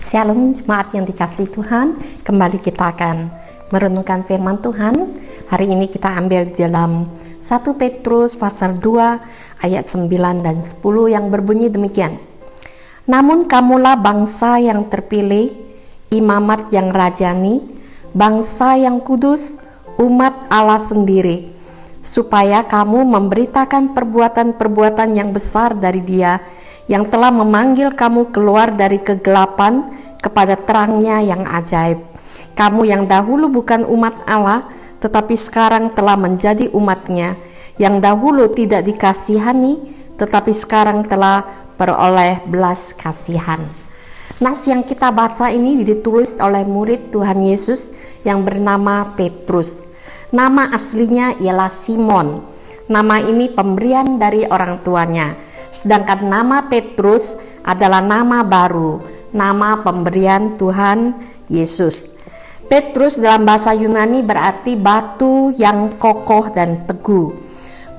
Shalom jemaat yang dikasihi Tuhan, kembali kita akan merenungkan firman Tuhan. Hari ini kita ambil di dalam 1 Petrus pasal 2 ayat 9 dan 10 yang berbunyi demikian. Namun kamulah bangsa yang terpilih, imamat yang rajani, bangsa yang kudus, umat Allah sendiri, supaya kamu memberitakan perbuatan-perbuatan yang besar dari Dia yang telah memanggil kamu keluar dari kegelapan kepada terangnya yang ajaib. Kamu yang dahulu bukan umat Allah, tetapi sekarang telah menjadi umatnya, yang dahulu tidak dikasihani, tetapi sekarang telah beroleh belas kasihan. Nas yang kita baca ini ditulis oleh murid Tuhan Yesus yang bernama Petrus. Nama aslinya ialah Simon. Nama ini pemberian dari orang tuanya. Sedangkan nama Petrus adalah nama baru, nama pemberian Tuhan Yesus. Petrus dalam bahasa Yunani berarti batu yang kokoh dan teguh.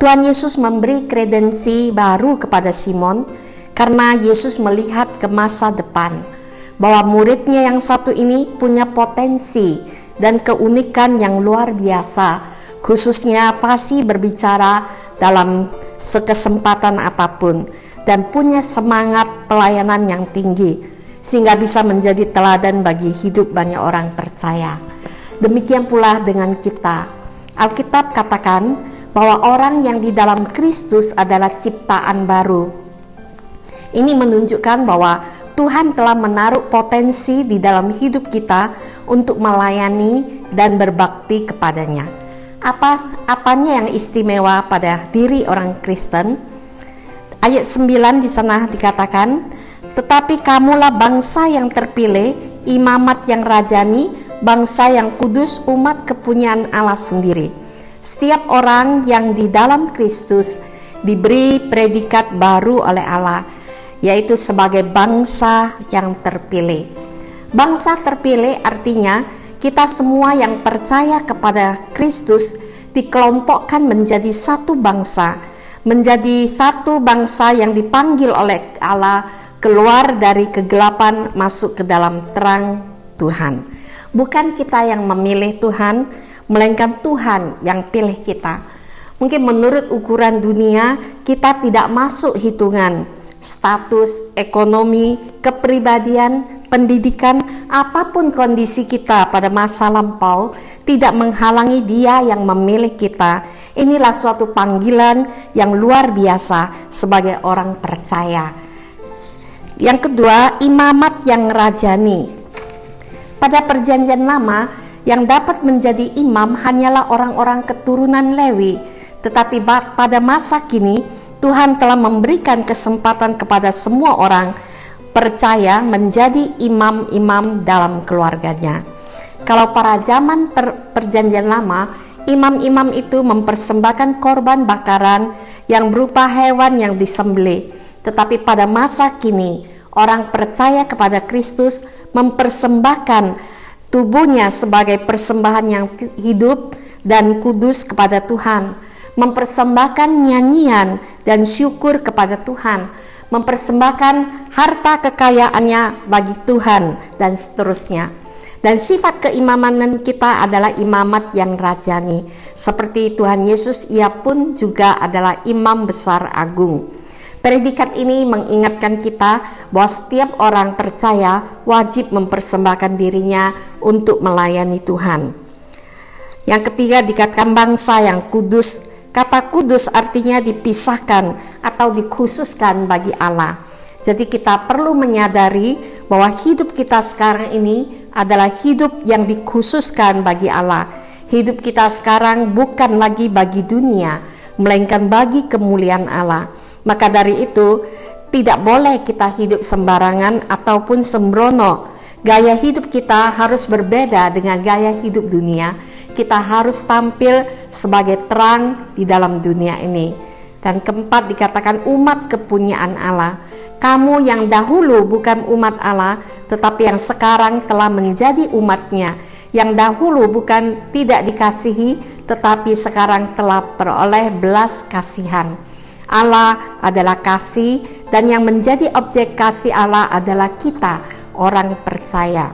Tuhan Yesus memberi kredensi baru kepada Simon karena Yesus melihat ke masa depan, bahwa muridnya yang satu ini punya potensi dan keunikan yang luar biasa, khususnya fasih berbicara dalam sekesempatan apapun, dan punya semangat pelayanan yang tinggi sehingga bisa menjadi teladan bagi hidup banyak orang percaya. Demikian pula dengan kita. Alkitab katakan bahwa orang yang di dalam Kristus adalah ciptaan baru. Ini menunjukkan bahwa Tuhan telah menaruh potensi di dalam hidup kita untuk melayani dan berbakti kepadanya. Apanya yang istimewa pada diri orang Kristen? Ayat 9 di sana dikatakan, tetapi kamulah bangsa yang terpilih, imamat yang rajani, bangsa yang kudus, umat kepunyaan Allah sendiri. Setiap orang yang di dalam Kristus diberi predikat baru oleh Allah, yaitu sebagai bangsa yang terpilih. Bangsa terpilih artinya kita semua yang percaya kepada Kristus dikelompokkan menjadi satu bangsa, menjadi satu bangsa yang dipanggil oleh Allah keluar dari kegelapan masuk ke dalam terang Tuhan. Bukan kita yang memilih Tuhan, melainkan Tuhan yang pilih kita. Mungkin menurut ukuran dunia kita tidak masuk hitungan status, ekonomi, kepribadian, pendidikan, apapun kondisi kita pada masa lampau tidak menghalangi Dia yang memilih kita. Inilah suatu panggilan yang luar biasa sebagai orang percaya. Yang kedua, imamat yang rajani. Pada perjanjian lama, yang dapat menjadi imam hanyalah orang-orang keturunan Lewi, tetapi pada masa kini Tuhan telah memberikan kesempatan kepada semua orang percaya menjadi imam-imam dalam keluarganya. Kalau pada zaman perjanjian lama, imam-imam itu mempersembahkan korban bakaran yang berupa hewan yang disembelih. Tetapi pada masa kini, orang percaya kepada Kristus mempersembahkan tubuhnya sebagai persembahan yang hidup dan kudus kepada Tuhan, mempersembahkan nyanyian dan syukur kepada Tuhan, mempersembahkan harta kekayaannya bagi Tuhan, dan seterusnya. Dan sifat keimaman kita adalah imamat yang rajani. Seperti Tuhan Yesus, Ia pun juga adalah imam besar agung. Predikat ini mengingatkan kita bahwa setiap orang percaya wajib mempersembahkan dirinya untuk melayani Tuhan. Yang ketiga dikatakan bangsa yang kudus. Kata kudus artinya dipisahkan atau dikhususkan bagi Allah. Jadi kita perlu menyadari bahwa hidup kita sekarang ini adalah hidup yang dikhususkan bagi Allah. Hidup kita sekarang bukan lagi bagi dunia, melainkan bagi kemuliaan Allah. Maka dari itu tidak boleh kita hidup sembarangan ataupun sembrono. Gaya hidup kita harus berbeda dengan gaya hidup dunia. Kita harus tampil sebagai terang di dalam dunia ini. Dan keempat dikatakan umat kepunyaan Allah. Kamu yang dahulu bukan umat Allah, tetapi yang sekarang telah menjadi umatnya. Yang dahulu bukan tidak dikasihi, tetapi sekarang telah beroleh belas kasihan. Allah adalah kasih, dan yang menjadi objek kasih Allah adalah kita, orang percaya.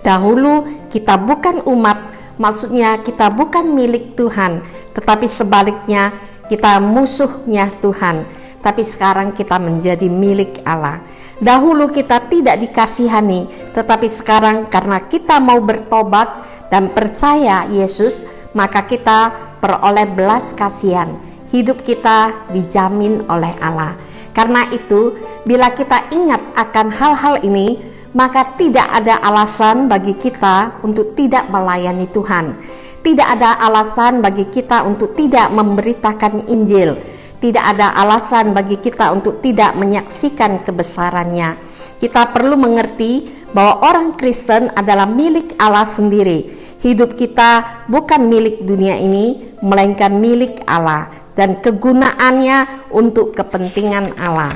Dahulu kita bukan umat, maksudnya kita bukan milik Tuhan, tetapi sebaliknya kita musuhnya Tuhan. Tapi sekarang kita menjadi milik Allah. Dahulu kita tidak dikasihani, tetapi sekarang karena kita mau bertobat dan percaya Yesus, maka kita peroleh belas kasihan. Hidup kita dijamin oleh Allah. Karena itu, bila kita ingat akan hal-hal ini, maka tidak ada alasan bagi kita untuk tidak melayani Tuhan. Tidak ada alasan bagi kita untuk tidak memberitakan Injil. Tidak ada alasan bagi kita untuk tidak menyaksikan kebesarannya. Kita perlu mengerti bahwa orang Kristen adalah milik Allah sendiri. Hidup kita bukan milik dunia ini, melainkan milik Allah, dan kegunaannya untuk kepentingan Allah.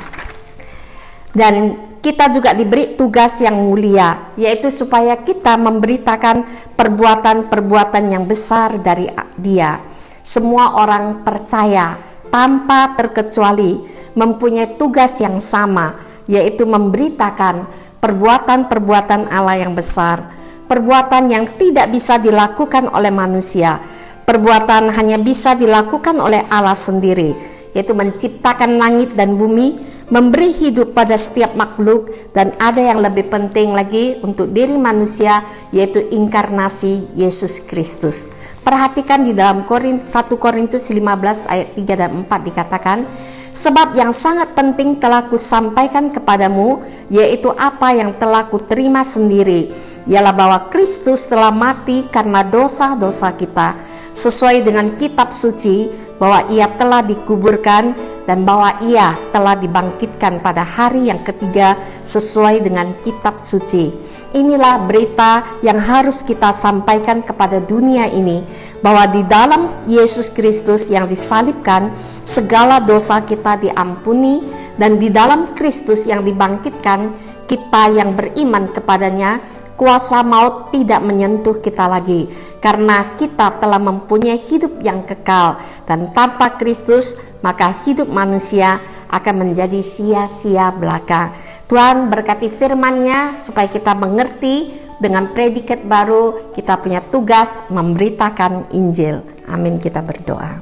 Dan kita juga diberi tugas yang mulia, yaitu supaya kita memberitakan perbuatan-perbuatan yang besar dari Dia. Semua orang percaya tanpa terkecuali mempunyai tugas yang sama, yaitu memberitakan perbuatan-perbuatan Allah yang besar, perbuatan yang tidak bisa dilakukan oleh manusia, perbuatan hanya bisa dilakukan oleh Allah sendiri, yaitu menciptakan langit dan bumi, memberi hidup pada setiap makhluk, dan ada yang lebih penting lagi untuk diri manusia, yaitu inkarnasi Yesus Kristus. Perhatikan di dalam 1 Korintus 15 ayat 3 dan 4 dikatakan, sebab yang sangat penting telah kusampaikan kepadamu, yaitu apa yang telah kuterima sendiri, ialah bahwa Kristus telah mati karena dosa-dosa kita, sesuai dengan kitab suci, bahwa Ia telah dikuburkan dan bahwa Ia telah dibangkitkan pada hari yang ketiga sesuai dengan kitab suci. Inilah berita yang harus kita sampaikan kepada dunia ini, bahwa di dalam Yesus Kristus yang disalibkan, segala dosa kita diampuni, dan di dalam Kristus yang dibangkitkan, kita yang beriman kepadanya, kuasa maut tidak menyentuh kita lagi, karena kita telah mempunyai hidup yang kekal, dan tanpa Kristus maka hidup manusia akan menjadi sia-sia belaka. Tuhan berkati firman-Nya supaya kita mengerti dengan predikat baru, kita punya tugas memberitakan Injil. Amin, kita berdoa.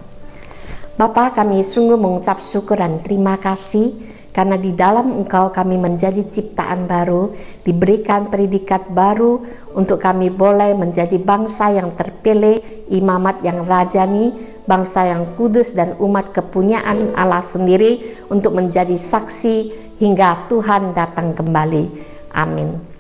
Bapa, kami sungguh mengucap syukur dan terima kasih karena di dalam Engkau kami menjadi ciptaan baru, diberikan predikat baru untuk kami boleh menjadi bangsa yang terpilih, imamat yang rajani, bangsa yang kudus dan umat kepunyaan Allah sendiri untuk menjadi saksi hingga Tuhan datang kembali. Amin.